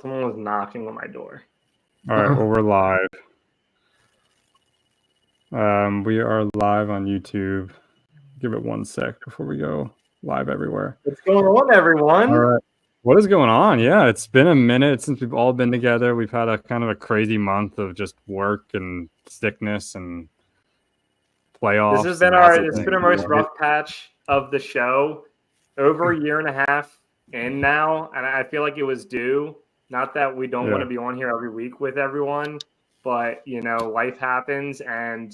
Someone was knocking on my door. All right, well, we're live. We are live on YouTube. Give it 1 sec before we go live everywhere. What's going on, everyone? All right. What is going on? Yeah, it's been a minute since we've all been together. We've had a kind of a crazy month of just work and sickness and playoffs. This has been our most rough patch of the show. Over a year and a half in now, and I feel like it was due. Not that we don't want to be on here every week with everyone, but life happens, and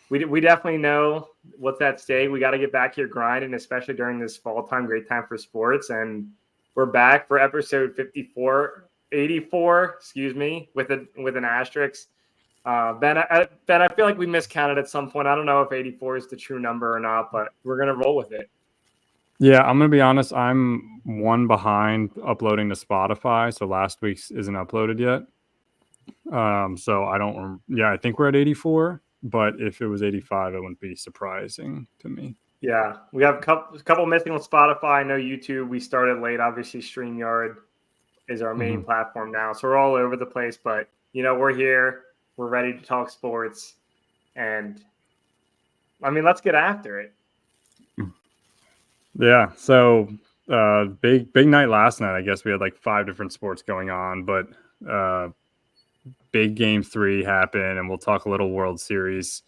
we definitely know what's at stake. We got to get back here grinding, especially during this fall time, great time for sports. And we're back for episode 84, excuse me, with an asterisk. Ben, I feel like we miscounted at some point. I don't know if 84 is the true number or not, but we're going to roll with it. Yeah, I'm going to be honest. I'm one behind uploading to Spotify, so last week's isn't uploaded yet. So I don't. Yeah, I think we're at 84, but if it was 85, it wouldn't be surprising to me. Yeah, we have a couple missing on Spotify. I know YouTube. We started late. Obviously, StreamYard is our main platform now, so we're all over the place. But we're here. We're ready to talk sports, and I mean, let's get after it. Yeah. So big night last night. I guess we had like 5 different sports going on, but big game 3 happened, and we'll talk a little World Series.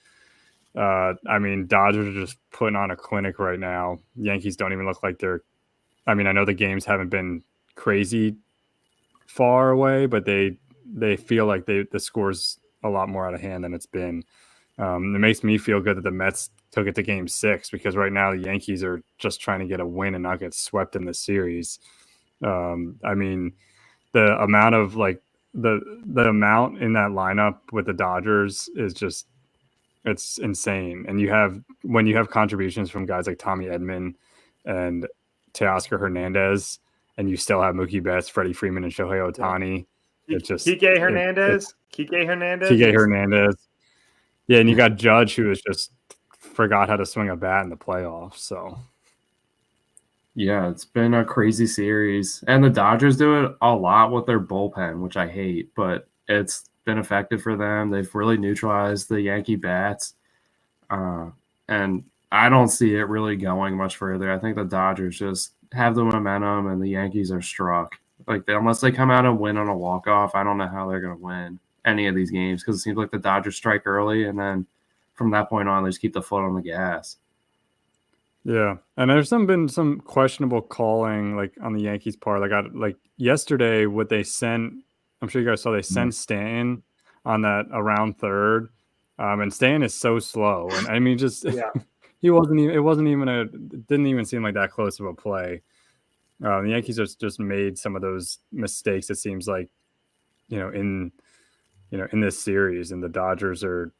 I mean, Dodgers are just putting on a clinic right now. Yankees don't even look like they're. I mean, I know the games haven't been crazy far away, but they feel like the score's a lot more out of hand than it's been. It makes me feel good that the Mets took it to game 6, because right now the Yankees are just trying to get a win and not get swept in the series. I mean, the amount of the amount in that lineup with the Dodgers is just, it's insane. And when you have contributions from guys like Tommy Edman and Teoscar Hernandez, and you still have Mookie Betts, Freddie Freeman, and Shohei Ohtani. It's just Kike Hernandez. Kike Hernandez. Yeah, and you got Judge, who was just forgot how to swing a bat in the playoffs. So yeah, it's been a crazy series, and the Dodgers do it a lot with their bullpen, which I hate, but it's been effective for them. They've really neutralized the Yankee bats, and I don't see it really going much further. I think the Dodgers just have the momentum, and the Yankees are struck. Unless they come out and win on a walk-off, I don't know how they're going to win any of these games, because it seems like the Dodgers strike early, and then from that point on, they just keep the foot on the gas. Yeah, and there's been some questionable calling on the Yankees part. Like yesterday, what they sent, I'm sure you guys saw, they sent Stanton on that around third, and Stanton is so slow, and I mean, just it didn't even seem like that close of a play. The Yankees just made some of those mistakes, it seems like, in this series, and the Dodgers are,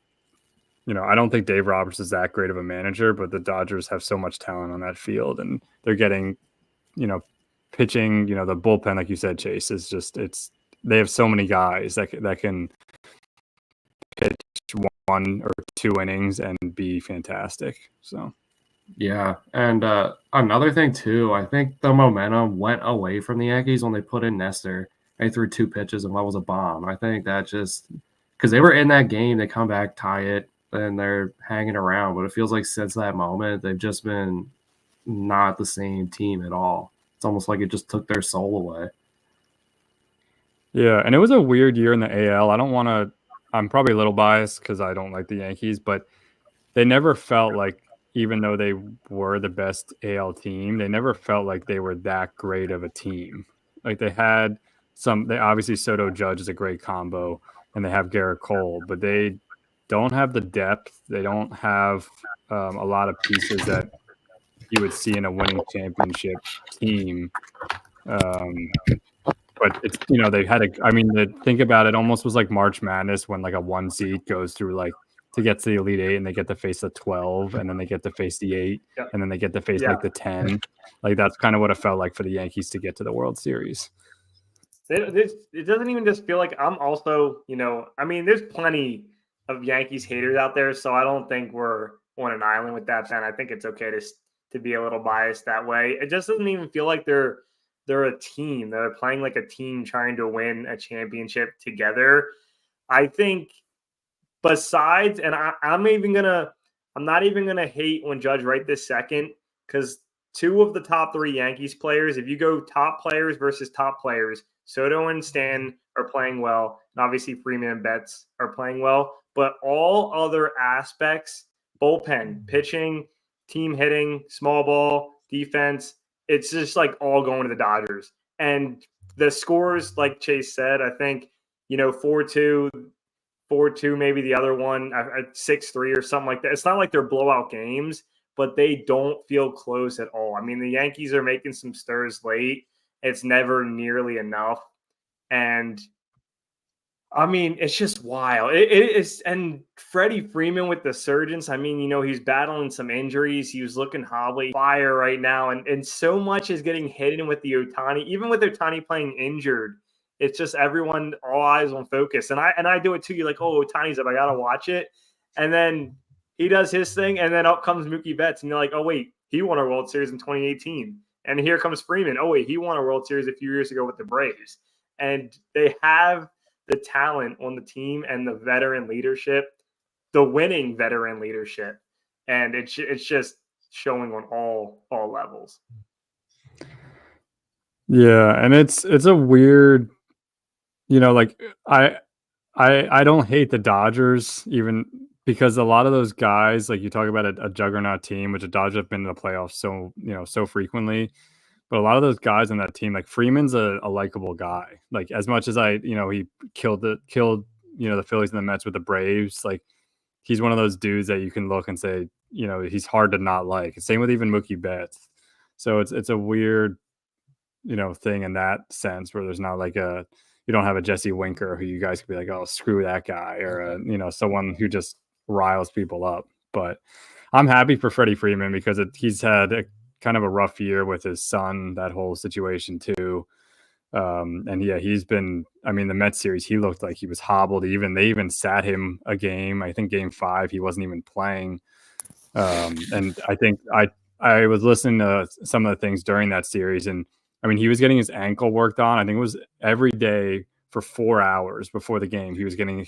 I don't think Dave Roberts is that great of a manager, but the Dodgers have so much talent on that field, and they're getting, pitching, the bullpen, like you said, Chase, is just, they have so many guys that can pitch 1 or 2 innings and be fantastic. So. Yeah, and another thing too, I think the momentum went away from the Yankees when they put in Nestor. They threw 2 pitches and one was a bomb. I think that just because they were in that game, they come back, tie it, and they're hanging around. But it feels like since that moment, they've just been not the same team at all. It's almost like it just took their soul away. Yeah, and it was a weird year in the AL. I'm probably a little biased because I don't like the Yankees, but they never felt like, even though they were the best AL team, they never felt like they were that great of a team. Like they obviously Soto Judge is a great combo, and they have Garrett Cole, but they don't have the depth. They don't have a lot of pieces that you would see in a winning championship team. But it's, they had think about it, almost was like March Madness when like a 1 seed goes through to get to the Elite 8, and they get to face the 12, and then they get to face the 8, and then they get to face the 10. Like that's kind of what it felt like for the Yankees to get to the World Series. It doesn't even just feel like, I'm also, I mean, there's plenty of Yankees haters out there, so I don't think we're on an island with that, Ben. I think it's okay to be a little biased that way. It just doesn't even feel like they're they're a team. They're playing like a team trying to win a championship together. I think besides, and I'm not even gonna hate when Judge right this second, because two of the top three Yankees players, if you go top players versus top players, Soto and Stan are playing well, and obviously Freeman and Betts are playing well. But all other aspects, bullpen, pitching, team hitting, small ball, defense, it's just like all going to the Dodgers. And the scores, like Chase said, I think, 4-2, 4-2, maybe the other one, 6-3 or something like that. It's not like they're blowout games, but they don't feel close at all. I mean, the Yankees are making some stirs late. It's never nearly enough. And I mean, it's just wild. It is, and Freddie Freeman with the surgeons. I mean, he's battling some injuries. He was looking hobbly, fire right now, and so much is getting hidden with the Ohtani. Even with Ohtani playing injured, it's just everyone, all eyes on focus. And I do it too. You're like, oh, Ohtani's up, I gotta watch it. And then he does his thing, and then up comes Mookie Betts, and you're like, oh wait, he won a World Series in 2018. And here comes Freeman. Oh wait, he won a World Series a few years ago with the Braves. And they have the talent on the team and the veteran leadership, the winning veteran leadership, and it's just showing on all levels. Yeah, and it's a weird, like I don't hate the Dodgers even because a lot of those guys, like you talk about a juggernaut team, which the Dodgers have been in the playoffs so frequently. But a lot of those guys on that team, like Freeman's a likable guy. Like as much as he killed the Phillies and the Mets with the Braves, like he's one of those dudes that you can look and say, he's hard to not like. Same with even Mookie Betts. So it's a weird, thing in that sense where there's not like you don't have a Jesse Winker who you guys could be like, oh, screw that guy, or someone who just riles people up. But I'm happy for Freddie Freeman because he's had kind of a rough year with his son, that whole situation too. And yeah, he's been, the Mets series, he looked like he was hobbled. They even sat him a game. I think game 5, he wasn't even playing. And I think I was listening to some of the things during that series, and he was getting his ankle worked on. I think it was every day for 4 hours before the game. He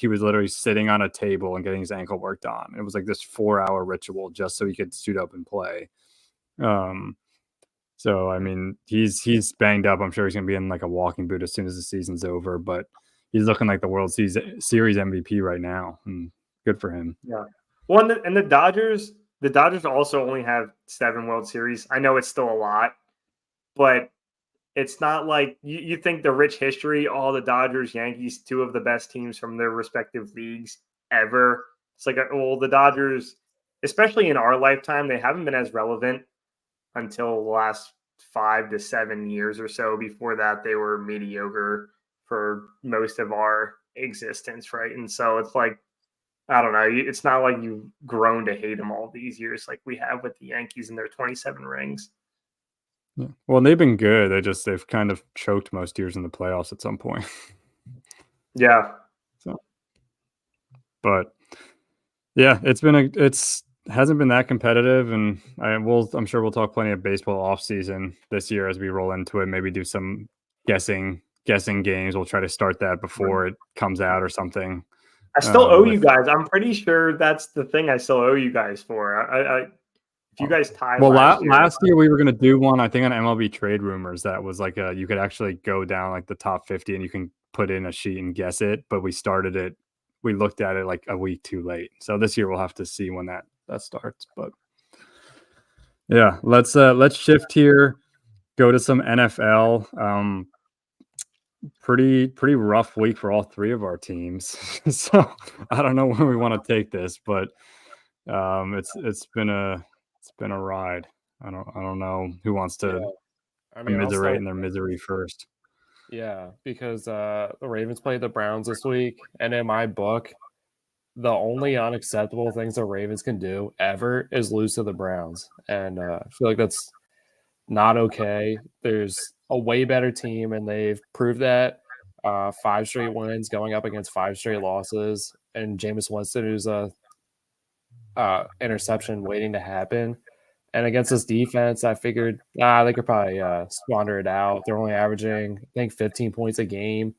was literally sitting on a table and getting his ankle worked on. It was like this 4-hour ritual just so he could suit up and play. So he's banged up. I'm sure he's gonna be in like a walking boot as soon as the season's over, but he's looking like the World Series MVP right now, and good for him. Yeah. Well, and the Dodgers also only have 7 World Series. I know it's still a lot, but it's not like you think the rich history, all the Dodgers, Yankees, 2 of the best teams from their respective leagues ever. It's like, the Dodgers, especially in our lifetime, they haven't been as relevant until the last 5 to 7 years or so. Before that, they were mediocre for most of our existence, right? And so it's like, I don't know. It's not like you've grown to hate them all these years like we have with the Yankees and their 27 rings. Yeah. Well, they've been good. They've kind of choked most years in the playoffs at some point. Yeah. So, but yeah, it's hasn't been that competitive, and I'm sure we'll talk plenty of baseball off season this year as we roll into it. Maybe do some guessing games. We'll try to start that before it comes out or something. I still owe you guys. I'm pretty sure that's the thing I still owe you guys for. If you guys tied. Well, last year we were going to do one, I think, on MLB Trade Rumors that was like you could actually go down like the top 50 and you can put in a sheet and guess it. But we looked at it like a week too late. So this year we'll have to see when that starts. But yeah, let's shift here. Go to some NFL. Pretty rough week for all 3 of our teams. So I don't know where we want to take this, but it's been a ride. I don't know who wants to commiserate in their misery first. Yeah, because the Ravens played the Browns this week, and in my book, the only unacceptable things the Ravens can do ever is lose to the Browns, and I feel like that's not okay. There's a way better team, and they've proved that. 5 straight wins going up against 5 straight losses, and Jameis Winston, who's a interception waiting to happen. And against this defense, I figured they could probably squander it out. They're only averaging, I think, 15 points a game.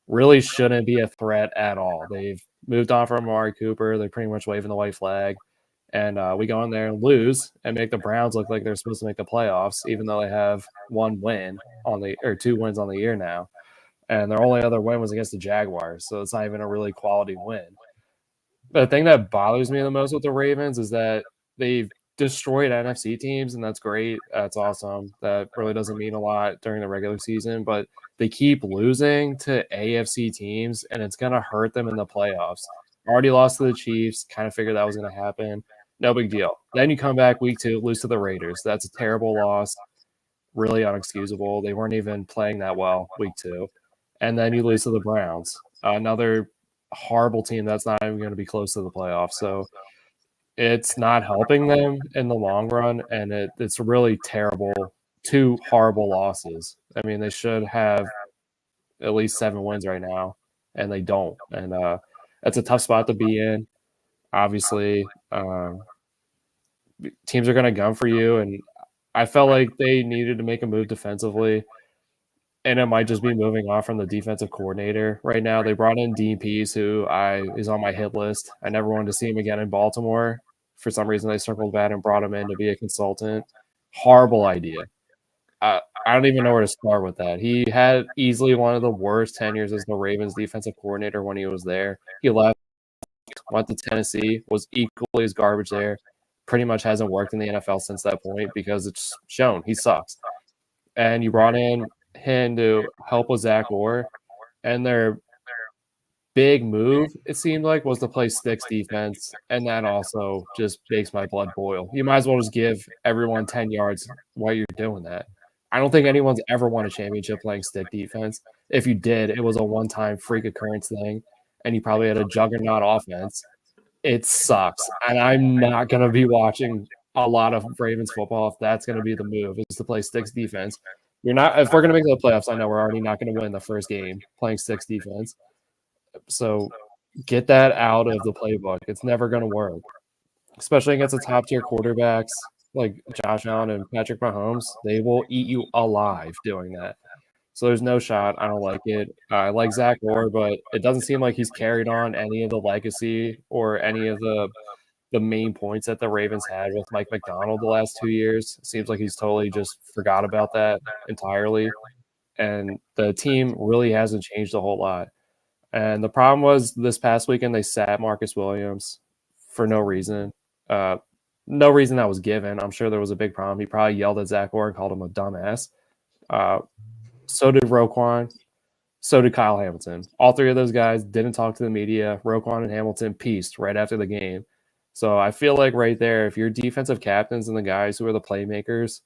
Really shouldn't be a threat at all. They've moved on from Amari Cooper. They're pretty much waving the white flag. And we go in there and lose and make the Browns look like they're supposed to make the playoffs, even though they have 2 wins on the year now. And their only other win was against the Jaguars. So it's not even a really quality win. But the thing that bothers me the most with the Ravens is that they've destroyed NFC teams, and that's great. That's awesome. That really doesn't mean a lot during the regular season, but they keep losing to AFC teams, and it's going to hurt them in the playoffs. Already lost to the Chiefs, kind of figured that was going to happen. No big deal. Then you come back week 2, lose to the Raiders. That's a terrible loss, really unexcusable. They weren't even playing that well week 2. And then you lose to the Browns, another horrible team that's not even going to be close to the playoffs. So it's not helping them in the long run, and it's really terrible. 2 horrible losses. I mean, they should have at least 7 wins right now, and they don't. And that's a tough spot to be in. Obviously, teams are going to gun for you, and I felt like they needed to make a move defensively. And it might just be moving on from the defensive coordinator right now. They brought in Dean Pease, who is on my hit list. I never wanted to see him again in Baltimore. For some reason, they circled back and brought him in to be a consultant. Horrible idea. I don't even know where to start with that. He had easily one of the worst tenures as the Ravens defensive coordinator when he was there. He left, went to Tennessee, was equally as garbage there. Pretty much hasn't worked in the NFL since that point because it's shown he sucks. And you brought in him to help with Zach Orr, and their big move, it seemed like, was to play sticks defense, and that also just makes my blood boil. You might as well just give everyone 10 yards while you're doing that. I don't think anyone's ever won a championship playing stick defense. If you did, it was a one-time freak occurrence thing, and you probably had a juggernaut offense. It sucks, and I'm not going to be watching a lot of Ravens football if that's going to be the move, is to play sticks defense. If we're going to make the playoffs, I know we're already not going to win the first game playing sticks defense. So get that out of the playbook. It's never going to work, especially against the top tier quarterbacks like Josh Allen and Patrick Mahomes. They will eat you alive doing that. So there's no shot. I don't like it. I like Zach Orr, but it doesn't seem like he's carried on any of the legacy or any of the main points that the Ravens had with Mike Macdonald the last 2 years. It seems like he's totally just forgot about that entirely. And the team really hasn't changed a whole lot. And the problem was this past weekend they sat Marcus Williams for no reason. No reason that was given. I'm sure there was a big problem. He probably yelled at Zach Orr and called him a dumbass. So did Roquan. So did Kyle Hamilton. All 3 of those guys didn't talk to the media. Roquan and Hamilton pieced right after the game. So I feel like right there, if your defensive captains and the guys who are the playmakers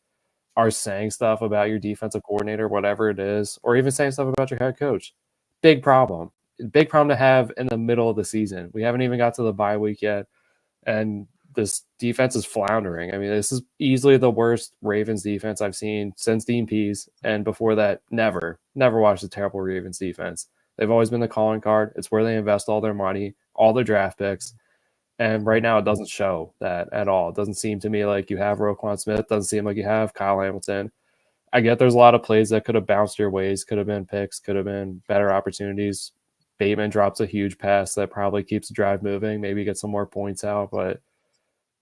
are saying stuff about your defensive coordinator, whatever it is, or even saying stuff about your head coach, big problem. Big problem to have in the middle of the season. We haven't even got to the bye week yet, and this defense is floundering. I mean, this is easily the worst Ravens defense I've seen since Dean Pease, and before that, never watched a terrible Ravens defense. They've always been the calling card. It's where they invest all their money, all their draft picks, and right now it doesn't show that at all. It doesn't seem to me like you have Roquan Smith. It doesn't seem like you have Kyle Hamilton. I get there's a lot of plays that could have bounced your ways, could have been picks, could have been better opportunities. Bateman drops a huge pass that probably keeps the drive moving, maybe get some more points out. But,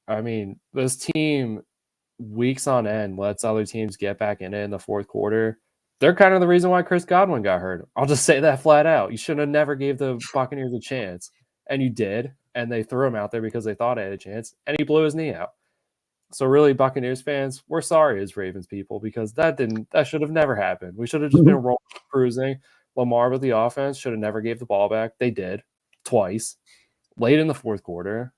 I mean, this team, weeks on end, lets other teams get back in it in the fourth quarter. They're kind of the reason why Chris Godwin got hurt. I'll just say that flat out. You should have never gave the Buccaneers a chance. And you did. And they threw him out there because they thought he had a chance. And he blew his knee out. So really, Buccaneers fans, we're sorry as Ravens people because that should have never happened. We should have just been rolling, cruising. Lamar with the offense should have never gave the ball back. They did twice late in the fourth quarter.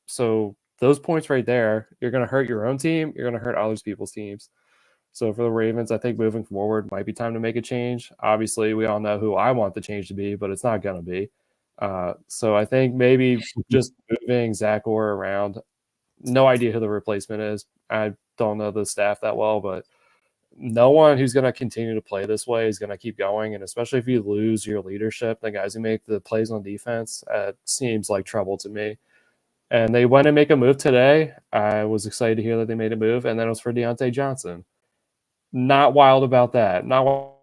So those points right there, you're going to hurt your own team. You're going to hurt other people's teams. So for the Ravens, I think moving forward might be time to make a change. Obviously, we all know who I want the change to be, but it's not going to be. So I think maybe just moving Zach Orr around. No idea who the replacement is. I don't know the staff that well, but no one who's going to continue to play this way is going to keep going. And especially if you lose your leadership, the guys who make the plays on defense, it seems like trouble to me. And they went and make a move today. I was excited to hear that they made a move, and then it was for Deontay Johnson. Not wild about that. Not wild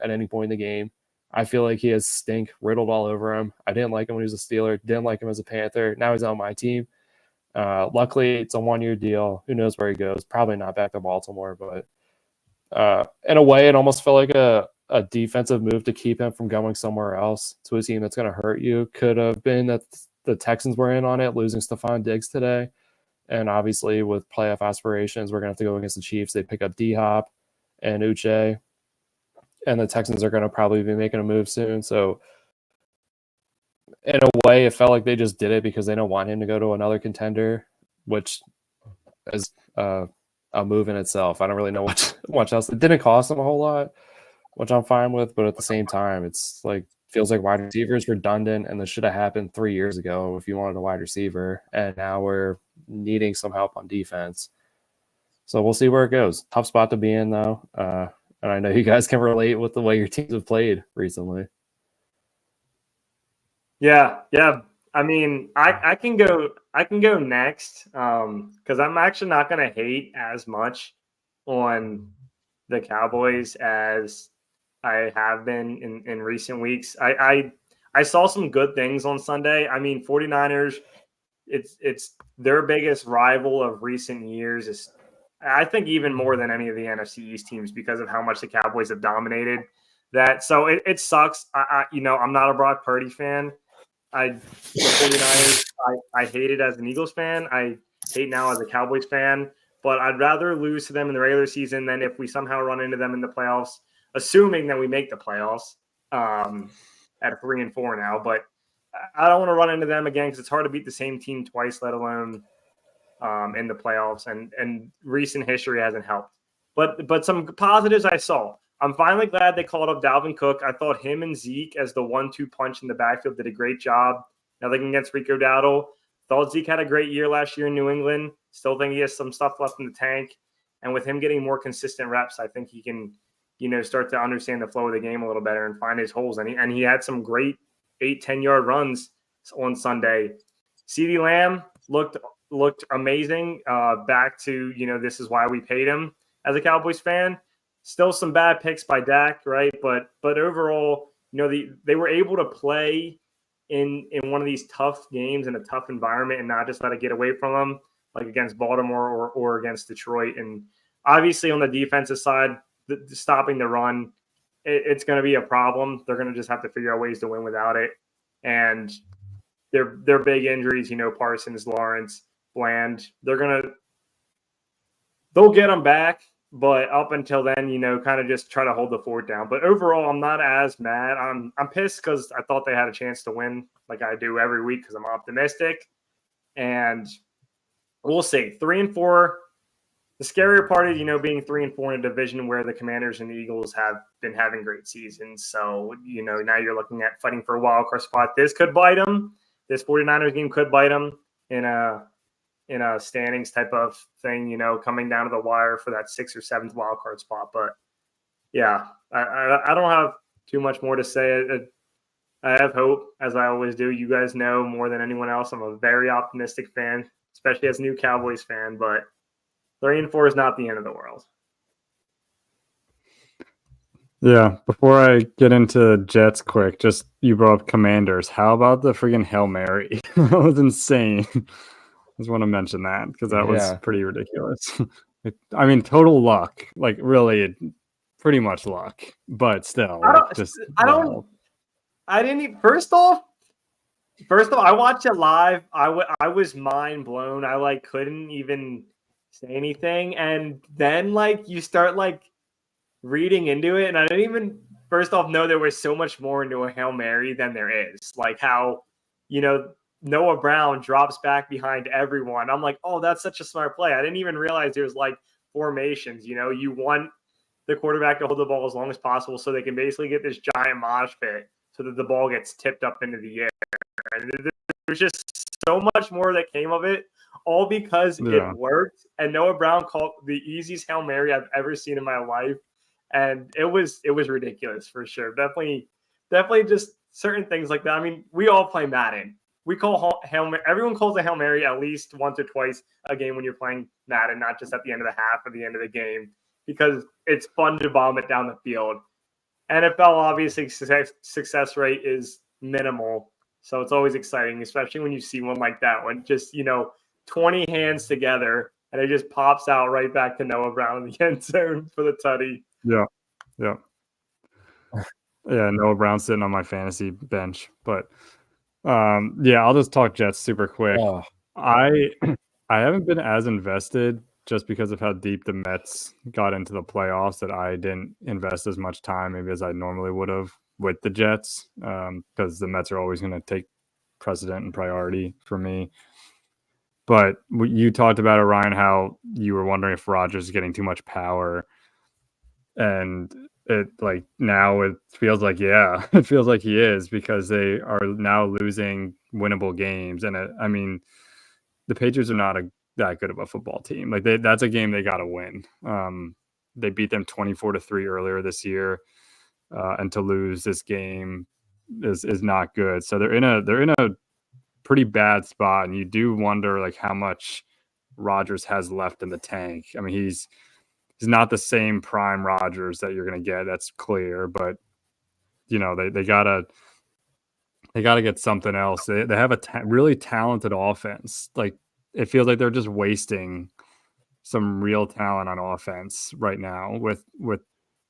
at any point in the game. I feel like he has stink riddled all over him. I didn't like him when he was a Steeler. Didn't like him as a Panther. Now he's on my team. Luckily, it's a 1-year deal. Who knows where he goes? Probably not back to Baltimore, but in a way, it almost felt like a defensive move to keep him from going somewhere else to a team that's going to hurt you. Could have been that the Texans were in on it, losing Stephon Diggs today. And obviously, with playoff aspirations, we're going to have to go against the Chiefs. They pick up D-Hop and Uche. And the Texans are going to probably be making a move soon. So, in a way, it felt like they just did it because they don't want him to go to another contender, which is a move in itself. I don't really know much else. It didn't cost them a whole lot, which I'm fine with. But at the same time, it's like feels like wide receiver is redundant, and this should have happened 3 years ago if you wanted a wide receiver. And now we're needing some help on defense. So we'll see where it goes. Tough spot to be in, though. And I know you guys can relate with the way your teams have played recently. Yeah. I mean, I can go next because I'm actually not going to hate as much on the Cowboys as I have been in recent weeks. I saw some good things on Sunday. I mean, 49ers, it's their biggest rival of recent years. Is I think even more than any of the NFC East teams because of how much the Cowboys have dominated that. So it sucks. I'm not a Brock Purdy fan. The 49ers, I hate it as an Eagles fan. I hate now as a Cowboys fan. But I'd rather lose to them in the regular season than if we somehow run into them in the playoffs, assuming that we make the playoffs at 3-4 now. But I don't want to run into them again because it's hard to beat the same team twice, let alone in the playoffs, and recent history hasn't helped. But some positives I saw. I'm finally glad they called up Dalvin Cook. I thought him and Zeke as the 1-2 punch in the backfield did a great job. Nothing against Rico Dowdle. Thought Zeke had a great year last year in New England. Still think he has some stuff left in the tank. And with him getting more consistent reps, I think he can, start to understand the flow of the game a little better and find his holes. And he had some great 8-10-yard runs on Sunday. CeeDee Lamb looked amazing. Back to, this is why we paid him as a Cowboys fan. Still some bad picks by Dak, right? But overall, they were able to play in one of these tough games in a tough environment and not just let it get away from them, like against Baltimore or against Detroit. And obviously on the defensive side, stopping the run, it's going to be a problem. They're going to just have to figure out ways to win without it. And their big injuries, Parsons, Lawrence, Bland, they'll get them back. But up until then, kind of just try to hold the fort down. But overall, I'm not as mad. I'm pissed because I thought they had a chance to win like I do every week because I'm optimistic. And we'll see. 3-4. The scarier part is, being 3-4 in a division where the Commanders and the Eagles have been having great seasons. So, now you're looking at fighting for a wild card spot. This could bite them. This 49ers game could bite them in a standings type of thing, coming down to the wire for that 6th or 7th wild card spot. But yeah, I don't have too much more to say. I have hope, as I always do. You guys know more than anyone else, I'm a very optimistic fan, especially as a new Cowboys fan. But 3-4 is not the end of the world. Yeah, before I get into Jets quick, just you brought up Commanders. How about the freaking Hail Mary? That was insane. I just want to mention that because that was pretty ridiculous. I mean, total luck. Like, really, pretty much luck. But still, I didn't even, first off, I watched it live. I was mind blown. I couldn't even say anything. And then you start reading into it, and I didn't even first off know there was so much more into a Hail Mary than there is. Like how, Noah Brown drops back behind everyone. I'm like, oh, that's such a smart play. I didn't even realize there's formations. You want the quarterback to hold the ball as long as possible so they can basically get this giant mosh pit so that the ball gets tipped up into the air. And there's just so much more that came of it, all because it worked. And Noah Brown called the easiest Hail Mary I've ever seen in my life. And it was ridiculous for sure. Definitely just certain things like that. I mean, we all play Madden. We call everyone calls a Hail Mary at least once or twice a game when you're playing Madden, not just at the end of the half or the end of the game, because it's fun to bomb it down the field. NFL, obviously, success rate is minimal, so it's always exciting, especially when you see one like that one. Just, 20 hands together, and it just pops out right back to Noah Brown in the end zone for the tutty. Yeah. Yeah, Noah Brown sitting on my fantasy bench. But, I'll just talk Jets super quick. Oh, I haven't been as invested just because of how deep the Mets got into the playoffs that I didn't invest as much time maybe as I normally would have with the Jets, because the Mets are always going to take precedent and priority for me. But you talked about it, Ryan, how you were wondering if Rodgers is getting too much power. And now it feels like, it feels like he is, because they are now losing winnable games. And the Patriots are not that good of a football team. That's a game they got to win. They beat them 24-3 earlier this year, and to lose this game is not good. So they're in a pretty bad spot, and you do wonder how much Rodgers has left in the tank. I mean, he's not the same prime Rodgers that you're going to get. That's clear, but they gotta get something else. They have a really talented offense. It feels like they're just wasting some real talent on offense right now with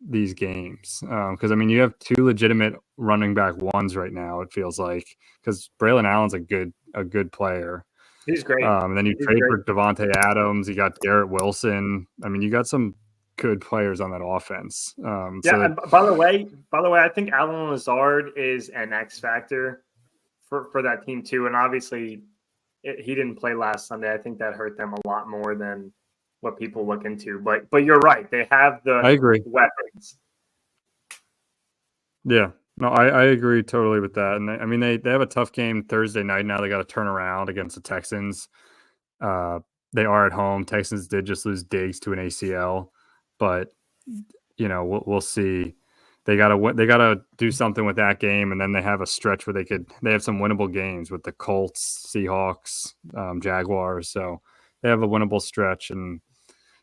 these games. Because you have two legitimate running back ones right now. It feels like, because Braylon Allen's a good player. He's great. And then you trade for Devontae Adams. You got Garrett Wilson. You got some good players on that offense. And by the way, I think Allen Lazard is an X factor for that team too. And obviously, he didn't play last Sunday. I think that hurt them a lot more than what people look into. But you're right. They have the weapons. Yeah. No, I agree totally with that. And they have a tough game Thursday night. Now they got to turn around against the Texans. They are at home. Texans did just lose Diggs to an ACL, but we'll see. They gotta do something with that game, and then they have a stretch where they have some winnable games with the Colts, Seahawks, Jaguars. So they have a winnable stretch, and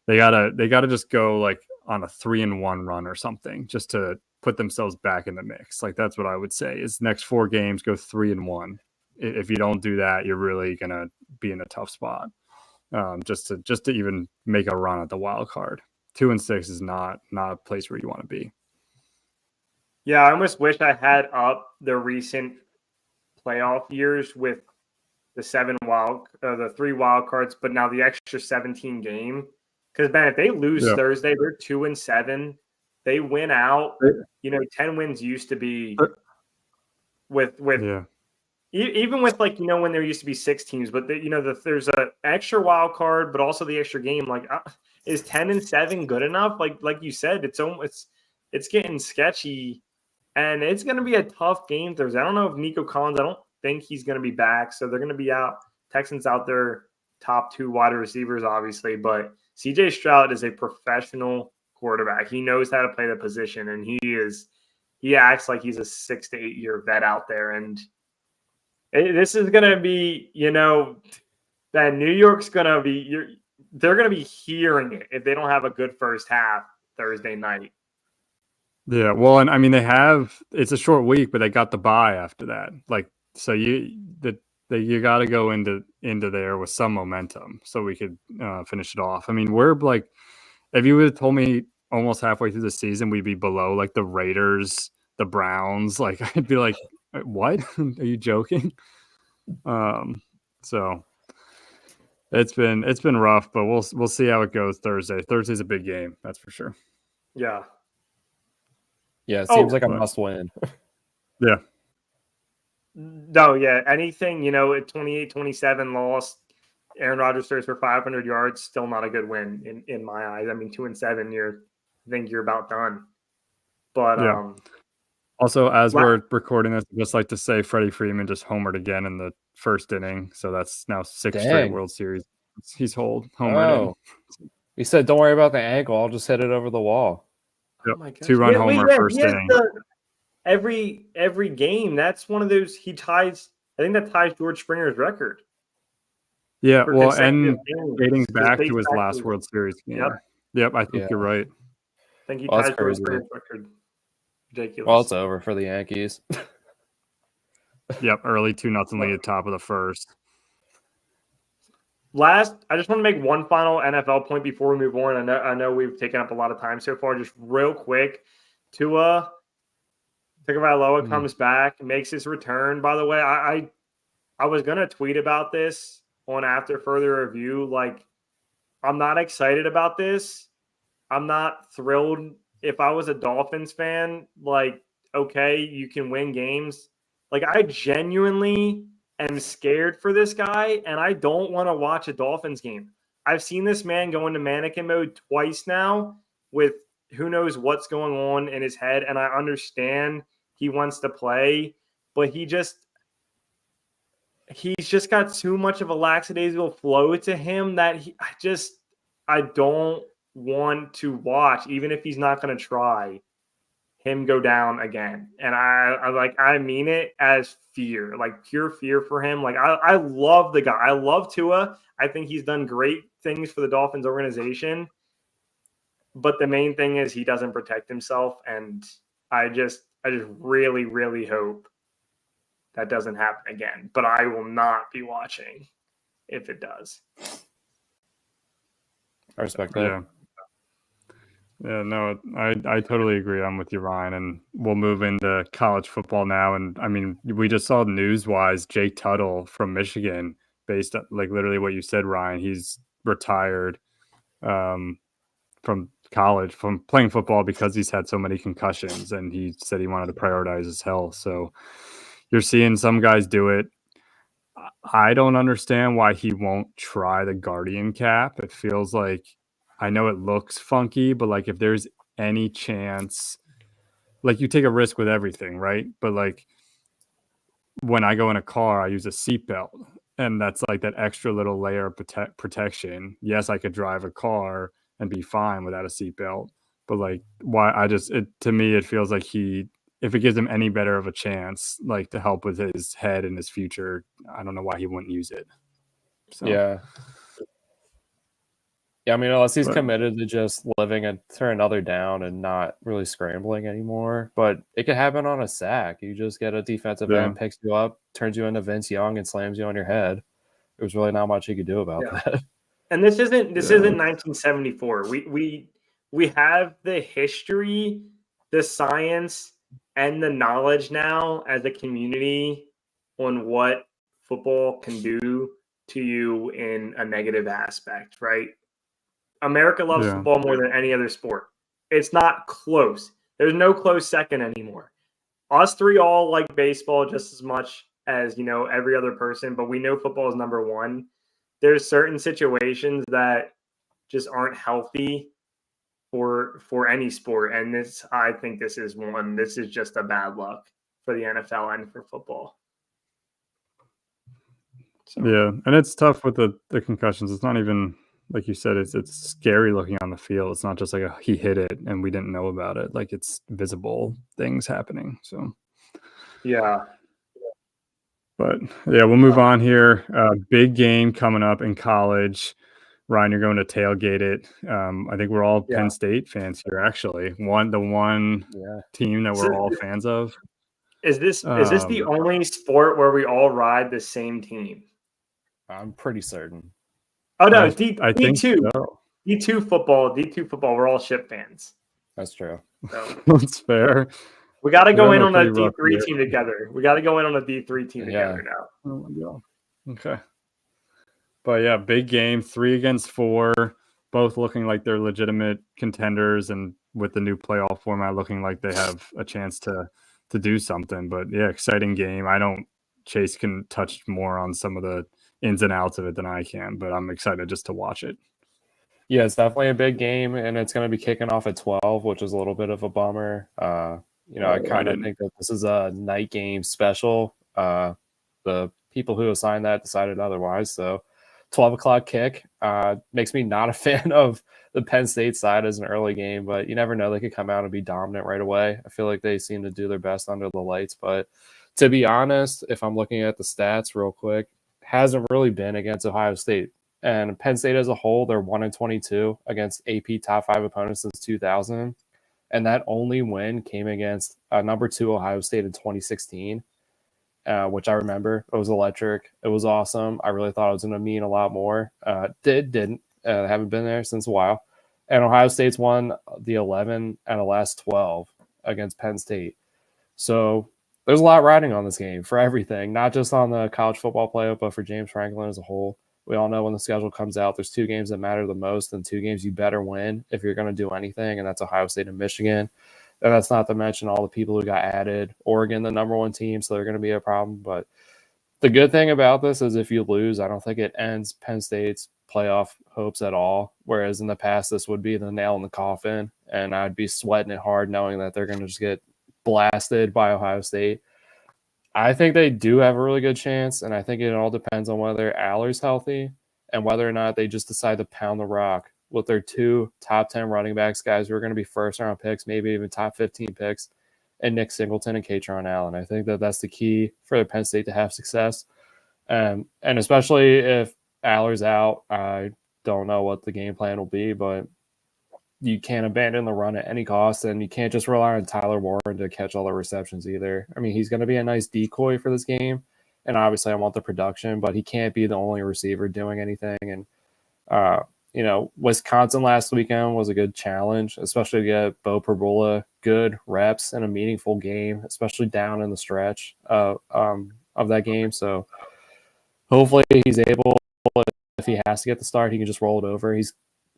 they gotta just go on a 3-1 run or something, just to put themselves back in the mix. That's what I would say is next 4 games, go 3-1. If you don't do that, you're really gonna be in a tough spot. Just to even make a run at the wild card. 2-6 is not a place where you want to be. Yeah, I almost wish I had up the recent playoff years with the 3 wild cards, but now the extra 17 game. Because Ben, if they lose Thursday, they're 2-7. They win out. 10 wins used to be with even with when there used to be 6 teams, but there's an extra wild card, but also the extra game. Is 10-7 good enough? Like you said, it's getting sketchy. And it's going to be a tough game Thursday. I don't know if Nico Collins, I don't think he's going to be back. So they're going to be out. Texans out their top 2 wide receivers, obviously. But CJ Stroud is a professional quarterback. He knows how to play the position. And he acts like he's a 6 to 8 year vet out there. And this is going to be, that New York's going to be, they're going to be hearing it if they don't have a good first half Thursday night. Yeah, well, and it's a short week, but they got the bye after that. So you got to go into there with some momentum so we could finish it off. We're if you would have told me almost halfway through the season we'd be below the Raiders, the Browns, I'd be like, what? Are you joking? So it's been rough, but we'll see how it goes Thursday. Thursday's a big game, that's for sure. Yeah. Yeah, it seems like a must win. Yeah. No, yeah. Anything, at 28-27 loss, Aaron Rodgers throws for 500 yards, still not a good win in my eyes. 2-7, I think you're about done. But also, as we're recording this, I'd just like to say Freddie Freeman just homered again in the first inning. So that's now 6 straight World Series. He's homered in. He said, don't worry about the ankle. I'll just hit it over the wall. Yep. Oh 2-run homer first inning. every game. That's one of those he ties. I think that ties George Springer's record. Yeah, for well, consecutive and games. dating Just back dates to his back last to- World Series game. Yep. Yep, I think Yeah. you're right. I think he Well, that's ties George crazy. Springer's record. Ridiculous. Well, it's over for the Yankees. Yep, early 2-0 lead at top of the first. Last, I just want to make one final NFL point before we move on. I know we've taken up a lot of time so far. Just real quick, Tua Tagovailoa comes back, makes his return. By the way, I was gonna tweet about this on After Further Review. Like, I'm not excited about this. I'm not thrilled. If I was a Dolphins fan, like, okay, you can win games. Like, I genuinely am scared for this guy, and I don't want to watch a Dolphins game. I've seen this man go into mannequin mode twice now with who knows what's going on in his head, and I understand he wants to play, but he's just got too much of a lackadaisical flow to him that I don't want to watch, even if he's not going to try, him go down again. And I mean it as fear, like pure fear for him. Like, I love the guy. I love Tua. I think he's done great things for the Dolphins organization. But the main thing is he doesn't protect himself. And I just really, really hope that doesn't happen again. But I will not be watching if it does. I respect that. Yeah. Yeah, no, I totally agree. I'm with you, Ryan. And we'll move into college football now. And I mean, we just saw news-wise Jake Tuttle from Michigan, based on like literally what you said, Ryan. He's retired from college, from playing football because he's had so many concussions, and he said he wanted to prioritize his health. So you're seeing some guys do it. I don't understand why he won't try the Guardian cap. It feels like, I know it looks funky, but like if there's any chance, like you take a risk with everything, right? But like when I go in a car, I use a seatbelt, and that's like that extra little layer of protection. Yes, I could drive a car and be fine without a seatbelt, but like why? To me, it feels like if it gives him any better of a chance, like to help with his head and his future, I don't know why he wouldn't use it. So. Yeah. Yeah, I mean, unless he's committed to just living and turn another down and not really scrambling anymore. But it could happen on a sack. You just get a defensive end, picks you up, turns you into Vince Young, and slams you on your head. There's really not much he could do about that. And this isn't 1974. We have the history, the science, and the knowledge now as a community on what football can do to you in a negative aspect, right? America loves football more than any other sport. It's not close. There's no close second anymore. Us three all like baseball just as much as, every other person, but we know football is number one. There's certain situations that just aren't healthy for any sport. And I think this is one. This is just a bad luck for the NFL and for football. So. Yeah, and it's tough with the concussions. It's not even, like you said, it's scary looking on the field. It's not just like he hit it and we didn't know about it. Like, it's visible things happening. So yeah. But yeah, we'll move on here. Big game coming up in college. Ryan, you're going to tailgate it. I think we're all Penn State fans here, actually. The one team that we're all fans of. Is this the only sport where we all ride the same team? I'm pretty certain. Oh no, I think so. D2 football. We're all Ship fans. That's true. So. That's fair. We got to go in on a D3 team together. We got to go in on a D3 team together now. Oh my God. Okay. But yeah, big game, 3 against 4, both looking like they're legitimate contenders, and with the new playoff format looking like they have a chance to do something. But yeah, exciting game. Chase can touch more on some of the ins and outs of it than I can, but I'm excited just to watch it. Yeah, it's definitely a big game, and it's going to be kicking off at 12, which is a little bit of a bummer. I kind of think that this is a night game special. The people who assigned that decided otherwise, so 12 o'clock kick makes me not a fan of the Penn State side as an early game, but you never know. They could come out and be dominant right away. I feel like they seem to do their best under the lights. But to be honest, if I'm looking at the stats real quick, hasn't really been against Ohio State. And Penn State as a whole, they're 1-22 against AP top 5 opponents since 2000. And that only win came against number 2 Ohio State in 2016, which I remember. It was electric. It was awesome. I really thought it was going to mean a lot more. Didn't. Haven't been there since a while. And Ohio State's won the 11 and the last 12 against Penn State. So there's a lot riding on this game for everything, not just on the college football playoff, but for James Franklin as a whole. We all know when the schedule comes out, there's 2 games that matter the most and 2 games you better win if you're going to do anything, and that's Ohio State and Michigan. And that's not to mention all the people who got added. Oregon, the number 1 team, so they're going to be a problem. But the good thing about this is if you lose, I don't think it ends Penn State's playoff hopes at all, whereas in the past this would be the nail in the coffin, and I'd be sweating it hard knowing that they're going to just get blasted by Ohio State. I think they do have a really good chance, and I think it all depends on whether Aller's healthy and whether or not they just decide to pound the rock with their 2 top 10 running backs, guys who are going to be first-round picks, maybe even top 15 picks, and Nick Singleton and Katron Allen. I think that that's the key for Penn State to have success, and especially if Aller's out, I don't know what the game plan will be, but you can't abandon the run at any cost, and you can't just rely on Tyler Warren to catch all the receptions either. I mean, he's going to be a nice decoy for this game, and obviously I want the production, but he can't be the only receiver doing anything. And, Wisconsin last weekend was a good challenge, especially to get Bo Perbula good reps in a meaningful game, especially down in the stretch of that game. So hopefully he's able, if he has to get the start, he can just roll it over.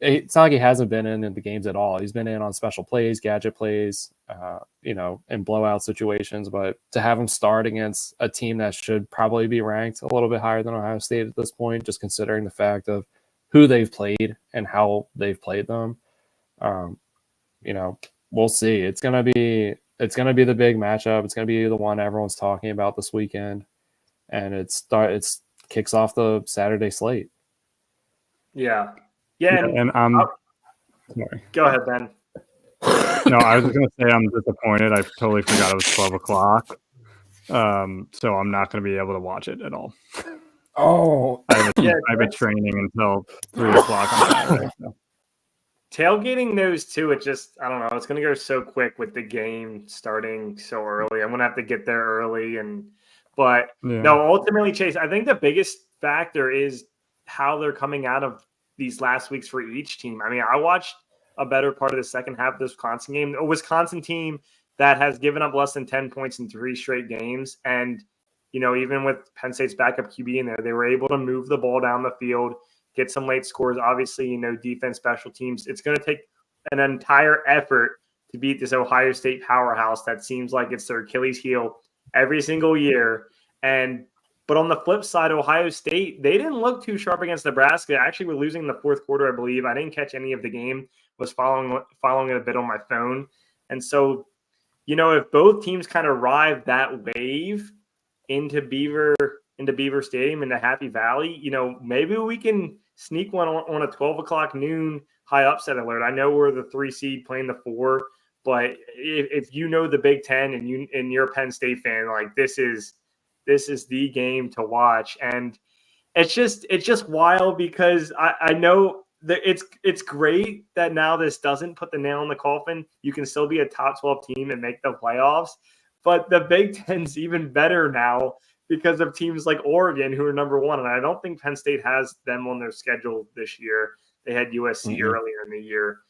It's not like he hasn't been in the games at all. He's been in on special plays, gadget plays, in blowout situations. But to have him start against a team that should probably be ranked a little bit higher than Ohio State at this point, just considering the fact of who they've played and how they've played them, we'll see. It's gonna be the big matchup. It's gonna be the one everyone's talking about this weekend, and it kicks off the Saturday slate. Yeah. And sorry. Go ahead, Ben. No, I was just going to say I'm disappointed. I totally forgot it was 12 o'clock. So I'm not going to be able to watch it at all. Oh. I have a training until 3 o'clock on Saturday. So. Tailgating those two, I don't know. It's going to go so quick with the game starting so early. I'm going to have to get there early. Ultimately, Chase, I think the biggest factor is how they're coming out of these last weeks for each team. I mean, I watched a better part of the second half of this Wisconsin game. A Wisconsin team that has given up less than 10 points in 3 straight games. And, even with Penn State's backup QB in there, they were able to move the ball down the field, get some late scores. Obviously, defense, special teams. It's going to take an entire effort to beat this Ohio State powerhouse that seems like it's their Achilles heel every single year. But on the flip side, Ohio State, they didn't look too sharp against Nebraska. Actually, we're losing in the fourth quarter, I believe. I didn't catch any of the game. Was following it a bit on my phone. And so, if both teams kind of ride that wave into Beaver Stadium, into Happy Valley, maybe we can sneak one on a 12 o'clock noon high upset alert. I know we're the 3 seed playing the 4, but if the Big Ten and you're a Penn State fan, like this is the game to watch. And it's just wild because I know that it's great that now this doesn't put the nail in the coffin. You can still be a top 12 team and make the playoffs, but the Big Ten's even better now because of teams like Oregon, who are number 1. And I don't think Penn State has them on their schedule this year. They had USC earlier in the year.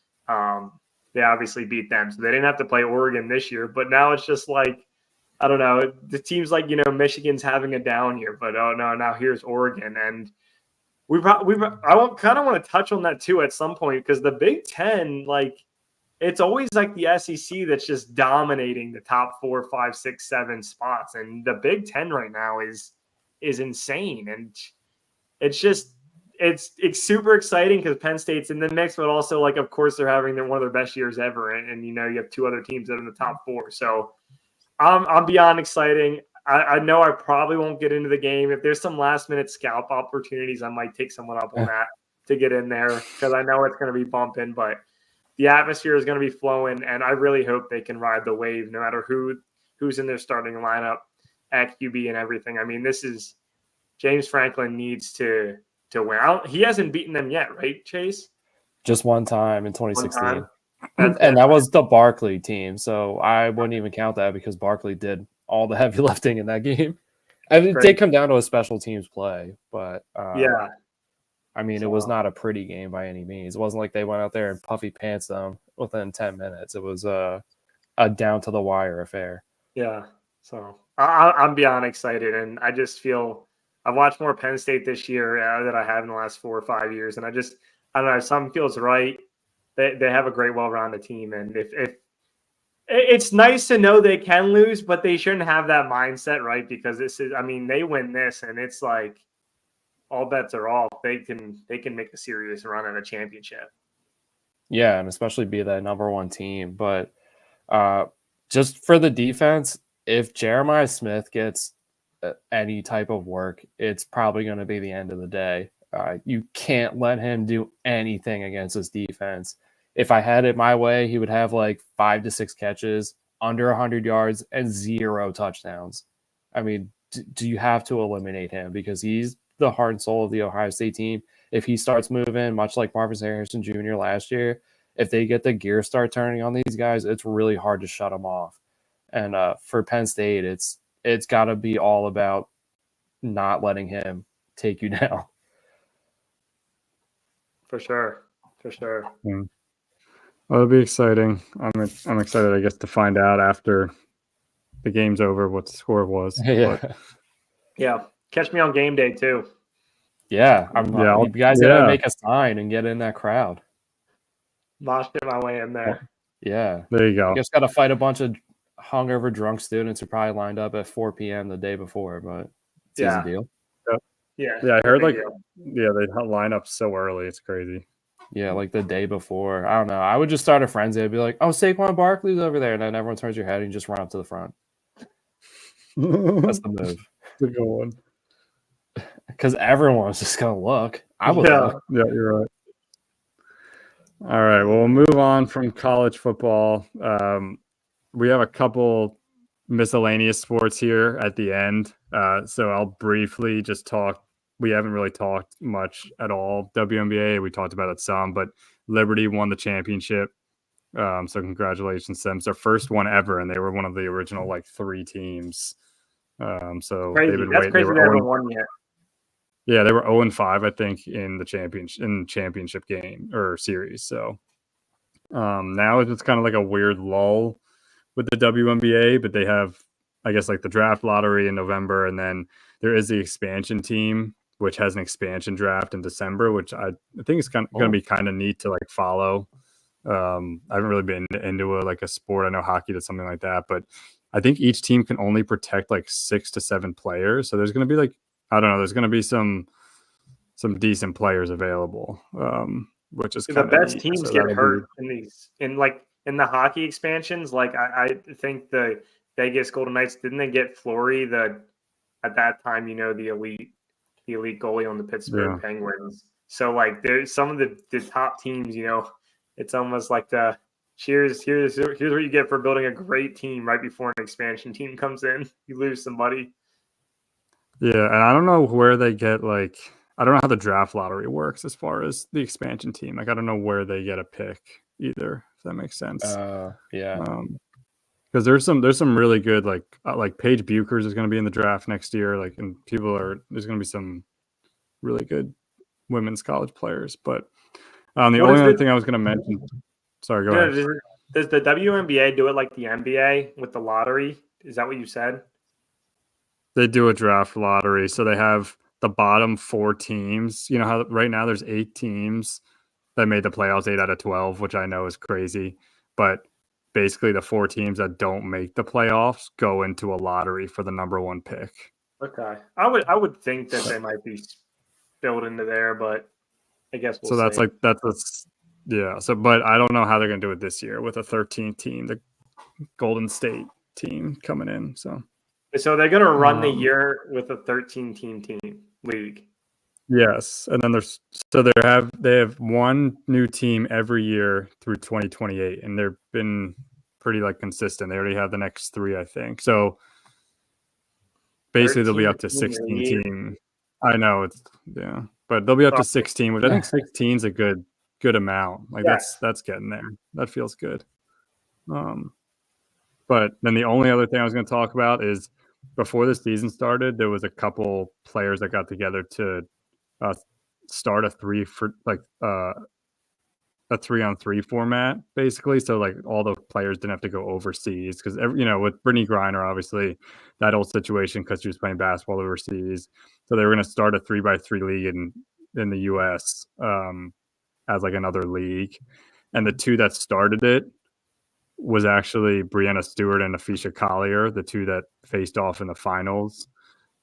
They obviously beat them, so they didn't have to play Oregon this year, but now it's just like, I don't know. The teams like, Michigan's having a down year, but oh no, now here's Oregon. And I kind of want to touch on that too at some point, because the Big Ten, like, it's always like the SEC that's just dominating the top 4, 5, 6, 7 spots. And the Big Ten right now is insane. And it's super exciting because Penn State's in the mix, but also, like, of course, they're having one of their best years ever. And you have 2 other teams that are in the top 4. So I'm beyond exciting. I know I probably won't get into the game. If there's some last minute scalp opportunities, I might take someone up on that to get in there because I know it's going to be bumping, but the atmosphere is going to be flowing, and I really hope they can ride the wave no matter who's in their starting lineup at QB and everything. I mean, this is James Franklin needs to win. He hasn't beaten them yet, right, Chase? Just one time in 2016. And that was the Barkley team, so I wouldn't even count that because Barkley did all the heavy lifting in that game. I mean, it did come down to a special teams play, but yeah. I mean, it was not a pretty game by any means. It wasn't like they went out there and puffy pants them within 10 minutes. It was a down to the wire affair. Yeah. So I'm beyond excited, and I just feel I've watched more Penn State this year than I have in the last 4 or 5 years, and I don't know, something feels right. They have a great, well-rounded team, and if it's nice to know they can lose, but they shouldn't have that mindset, right? Because they win this, and it's like all bets are off. They can make a serious run at a championship. Yeah, and especially be that number one team. But just for the defense, if Jeremiah Smith gets any type of work, it's probably going to be the end of the day. You can't let him do anything against this defense. If I had it my way, he would have like 5 to 6 catches, under 100 yards, and 0 touchdowns. I mean, do you have to eliminate him? Because he's the heart and soul of the Ohio State team. If he starts moving, much like Marvin Harrison Jr. last year, if they get the gear start turning on these guys, it's really hard to shut them off. And for Penn State, it's got to be all about not letting him take you down. For sure. Yeah. Well, it'll be exciting. I'm excited, I guess, to find out after the game's over what the score was. Yeah. Catch me on game day too. Yeah, you guys gotta make a sign and get in that crowd. Mosh it my way in there. Yeah, there you go. You just gotta fight a bunch of hungover drunk students who probably lined up at 4 p.m. the day before, but it's easy deal. Yeah, I heard they line up so early. It's crazy. Yeah, like the day before. I don't know. I would just start a frenzy. I'd be like, "Oh, Saquon Barkley's over there," and then everyone turns your head and you just run up to the front. That's the move. That's a good one. Because everyone's just gonna look. I would look. Yeah, you're right. All right. Well, we'll move on from college football. We have a couple miscellaneous sports here at the end. So I'll briefly just talk. We haven't really talked much at all. WNBA, we talked about it some, but Liberty won the championship. So congratulations to them. It's their first one ever, and they were one of the original 3 teams. So crazy. they've been That's waiting. Crazy they haven't won yet. Yeah, they were 0-5, I think, in the championship game or series. So now it's kind of like a weird lull with the WNBA, but they have, I guess, the draft lottery in November, and then there is the expansion team, which has an expansion draft in December, which I think is going to be kind of neat to follow. I haven't really been into a sport. I know hockey did something like that, but I think each team can only protect 6 to 7 players. So there's going to be I don't know. There's going to be some decent players available, which is the best teams get hurt in these in the hockey expansions. I think the Vegas Golden Knights, didn't they get Fleury, at that time, the elite goalie on the Pittsburgh Penguins. So there's some of the top teams. It's almost like the here's what you get for building a great team right before an expansion team comes in. You lose somebody. Yeah, and I don't know where they get I don't know how the draft lottery works as far as the expansion team. I don't know where they get a pick either, if that makes sense. Because there's some really good like Paige Buchers is going to be in the draft next year. And there's going to be some really good women's college players. But the only other thing I was going to mention. Sorry, go ahead. Does the WNBA do it like the NBA with the lottery? Is that what you said? They do a draft lottery, so they have the bottom 4 teams. You know how right now there's 8 teams that made the playoffs, 8 out of 12, which I know is crazy. But basically the 4 teams that don't make the playoffs go into a lottery for the number 1 pick. Okay. I would think that they might be built into there, but I guess we'll see. Yeah. So, but I don't know how they're going to do it this year with a 13th team, the Golden State team coming in. So So they're going to run the year with a 13-team league. Yes, and then they have one new team every year through 2028, and they've been pretty consistent. They already have the next 3, I think. So basically, they'll be up to 16 team. I know but they'll be up to 16, which I think 16 is a good amount. That's getting there. That feels good. But then the only other thing I was going to talk about is before the season started, there was a couple players that got together to start a 3-on-3 format, basically. So all the players didn't have to go overseas because with Brittany Griner, obviously that whole situation because she was playing basketball overseas. So they were going to start a 3x3 league in the US as another league, and the two that started it was actually Brianna Stewart and Afisha Collier, the two that faced off in the finals.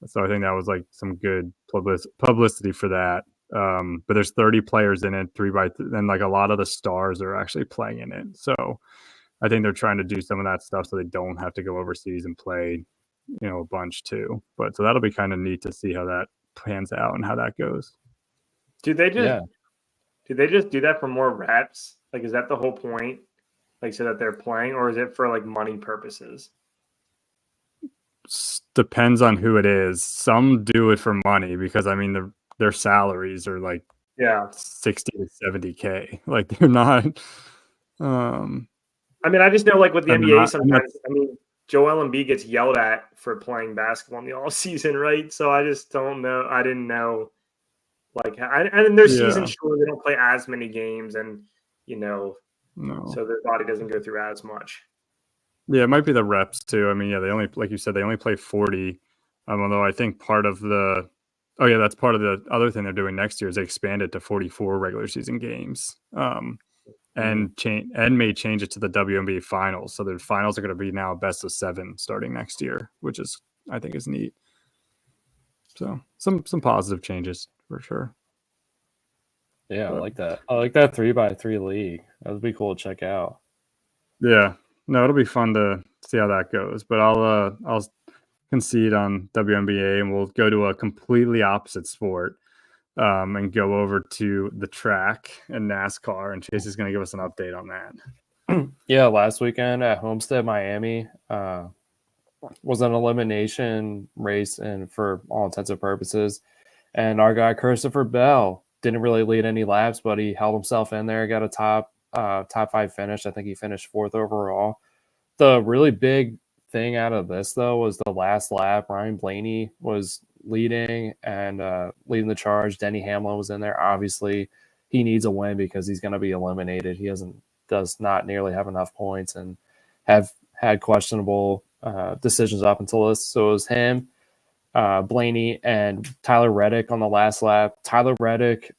So I think that was some good publicity for that. But there's 30 players in it, 3x3, and a lot of the stars are actually playing in it. So I think they're trying to do some of that stuff so they don't have to go overseas and play, a bunch too. But so that'll be kind of neat to see how that pans out and how that goes. Do they just do that for more reps? Is that the whole point? So that they're playing, or is it for money purposes? Depends on who it is. Some do it for money because their salaries are 60 to 70K. They're not. I just know with the NBA sometimes. Joel Embiid gets yelled at for playing basketball in the off season, right? So I just don't know. I didn't know. And their season short, they don't play as many games, and no. So their body doesn't go through as much. Yeah, it might be the reps too. They only, like you said, they only play 40. Although I think part of that's part of the other thing they're doing next year is they expand it to 44 regular season games. And may change it to the WNBA finals. So the finals are going to be now a best of 7 starting next year, which I think is neat. So some positive changes for sure. Yeah, I like that. I like that 3x3 league. That would be cool to check out. Yeah, no, it'll be fun to see how that goes. But I'll concede on WNBA, and we'll go to a completely opposite sport, and go over to the track and NASCAR. And Chase is going to give us an update on that. Yeah, last weekend at Homestead, Miami, was an elimination race, and for all intents and purposes, and our guy Christopher Bell didn't really lead any laps, but he held himself in there, got a top 5 finish. I think he finished 4th overall. The really big thing out of this, though, was the last lap. Ryan Blaney was leading and leading the charge. Denny Hamlin was in there. Obviously, he needs a win because he's going to be eliminated. He does not nearly have enough points and have had questionable decisions up until this. So it was him, Blaney, and Tyler Reddick on the last lap. Tyler Reddick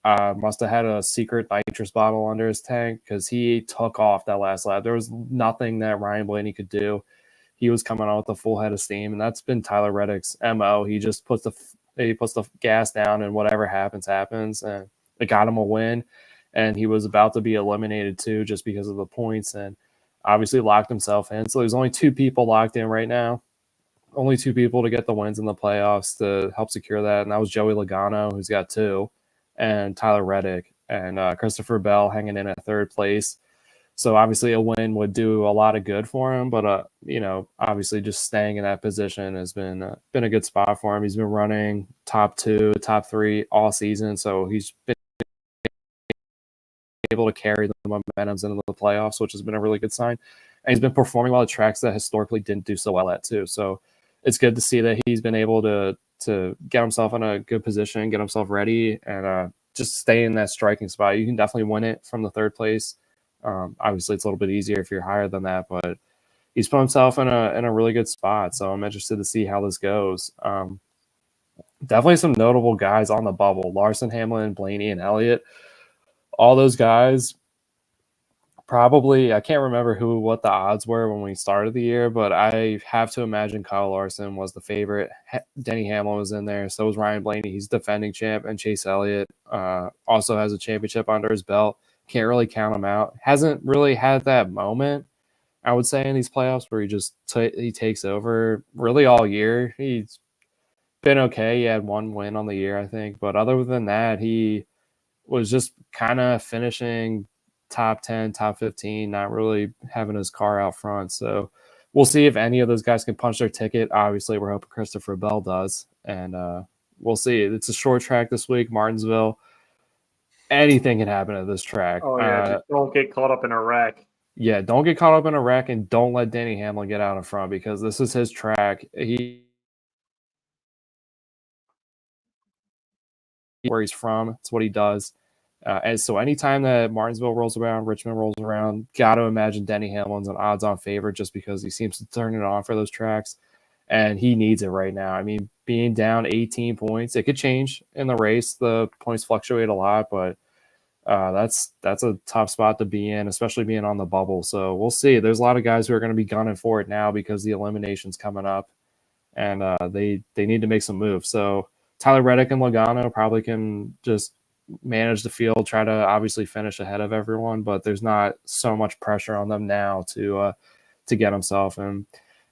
must have had a secret nitrous bottle under his tank because he took off that last lap. There was nothing that Ryan Blaney could do. He was coming out with a full head of steam, and that's been Tyler Reddick's MO. He just puts the gas down, and whatever happens, and it got him a win. And he was about to be eliminated too, just because of the points, and obviously locked himself in. So there's only 2 people locked in right now. Only 2 people to get the wins in the playoffs to help secure that, and that was Joey Logano, who's got 2, and Tyler Reddick, and Christopher Bell hanging in at 3rd place. So obviously a win would do a lot of good for him, but obviously just staying in that position has been a good spot for him. He's been running top 2, top 3 all season, so he's been able to carry the momentums into the playoffs, which has been a really good sign. And he's been performing well at tracks that historically didn't do so well at too. So it's good to see that he's been able to get himself in a good position, get himself ready, and just stay in that striking spot. You can definitely win it from the 3rd place. Obviously, it's a little bit easier if you're higher than that, but he's put himself in a really good spot. So I'm interested to see how this goes. Definitely some notable guys on the bubble: Larson, Hamlin, Blaney, and Elliott. All those guys, probably, I can't remember what the odds were when we started the year, but I have to imagine Kyle Larson was the favorite. Denny Hamlin was in there. So was Ryan Blaney. He's defending champ, and Chase Elliott also has a championship under his belt. Can't really count him out. Hasn't really had that moment I would say, in these playoffs where he just he takes over really all year. He's been okay. He had one win on the year, I think, but other than that, he was just kind of finishing top 10, top 15, not really having his car out front. So we'll see if any of those guys can punch their ticket. Obviously, we're hoping Christopher Bell does, and we'll see. It's a short track this week, Martinsville. Anything can happen at this track. Oh yeah, just don't get caught up in a wreck. Yeah, don't get caught up in a wreck, and don't let Denny Hamlin get out in front, because this is his track. Where he's from, it's what he does. And so anytime that Martinsville rolls around, Richmond rolls around, got to imagine Denny Hamlin's an odds-on favorite just because he seems to turn it on for those tracks, and he needs it right now. I mean, being down 18 points, it could change in the race. The points fluctuate a lot, but that's a tough spot to be in, especially being on the bubble. So we'll see. There's a lot of guys who are going to be gunning for it now because the elimination's coming up, and they need to make some moves. So Tyler Reddick and Logano probably can just manage the field, try to obviously finish ahead of everyone, but there's not so much pressure on them now to get himself. And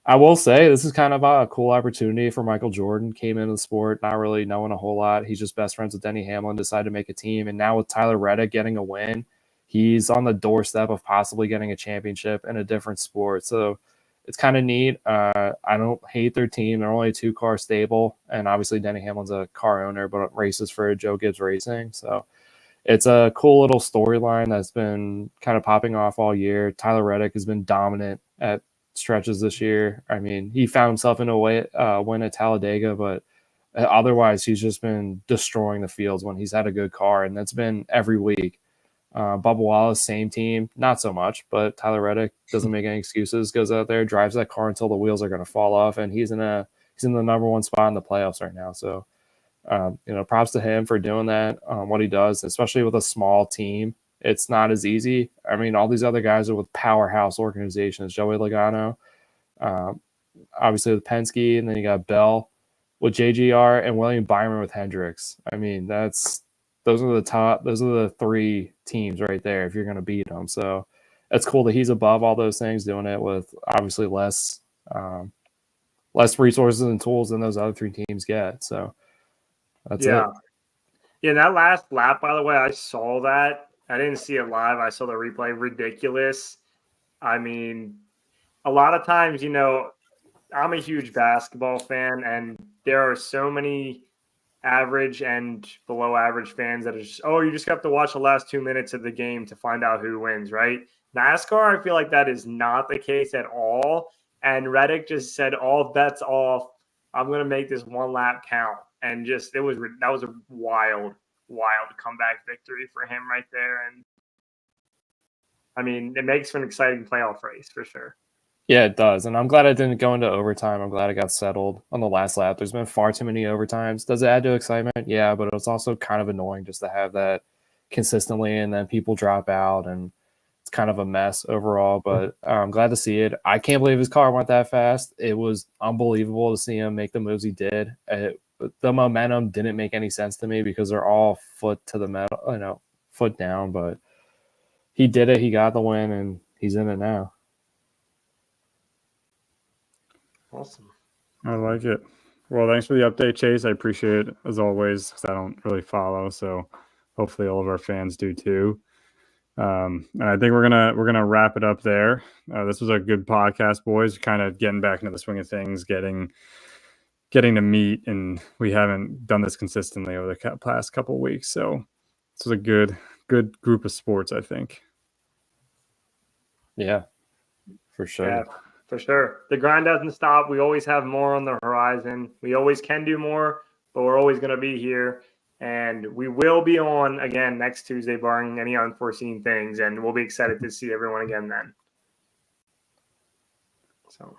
I will say this is kind of a cool opportunity for Michael Jordan. Came into the sport not really knowing a whole lot. He's just best friends with Denny Hamlin, decided to make a team, and now with Tyler Reddick getting a win, he's on the doorstep of possibly getting a championship in a different sport. So it's kind of neat. I don't hate their team. They're only a 2-car stable, and obviously Denny Hamlin's a car owner, but races for Joe Gibbs Racing. So it's a cool little storyline that's been kind of popping off all year. Tyler Reddick has been dominant at stretches this year. I mean, he found himself in a way win at Talladega, but otherwise he's just been destroying the fields when he's had a good car, and that's been every week. Bubba Wallace, same team, not so much, but Tyler Reddick doesn't make any excuses, goes out there, drives that car until the wheels are going to fall off, and he's in the number one spot in the playoffs right now. So, props to him for doing that, what he does, especially with a small team. It's not as easy. I mean, all these other guys are with powerhouse organizations, Joey Logano, obviously with Penske, and then you got Bell with JGR and William Byron with Hendricks. I mean, those are the 3 teams right there if you're going to beat them. So it's cool that he's above all those things, doing it with obviously less resources and tools than those other 3 teams get. So that's it. Yeah, that last lap, by the way, I saw that. I didn't see it live. I saw the replay. Ridiculous. I mean, a lot of times, I'm a huge basketball fan, and there are so many average and below average fans that are just, you just have to watch the last 2 minutes of the game to find out who wins, right? NASCAR, I feel like that is not the case at all. And Reddick just said, all bets off. I'm going to make this one lap count. And that was a wild comeback victory for him right there. And I mean, it makes for an exciting playoff race for sure. Yeah, it does. And I'm glad it didn't go into overtime. I'm glad it got settled on the last lap. There's been far too many overtimes. Does it add to excitement? Yeah, but it's also kind of annoying just to have that consistently, and then people drop out, and it's kind of a mess overall. But I'm glad to see it. I can't believe his car went that fast. It was unbelievable to see him make the moves he did. The momentum didn't make any sense to me because they're all foot to the metal, foot down. But he did it. He got the win, and he's in it now. Awesome. I like it. Well, thanks for the update, Chase. I appreciate it as always, because I don't really follow, so hopefully all of our fans do too. And I think we're gonna wrap it up there. This was a good podcast, boys. Kind of getting back into the swing of things, getting to meet, and we haven't done this consistently over the past couple of weeks. So this was a good group of sports, I think. Yeah, for sure. Yeah, for sure. The grind doesn't stop. We always have more on the horizon. We always can do more, but we're always going to be here. And we will be on again next Tuesday, barring any unforeseen things. And we'll be excited to see everyone again then. So,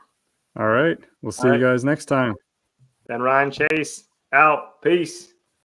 all right. We'll see you guys next time. Then Ryan Chase out. Peace.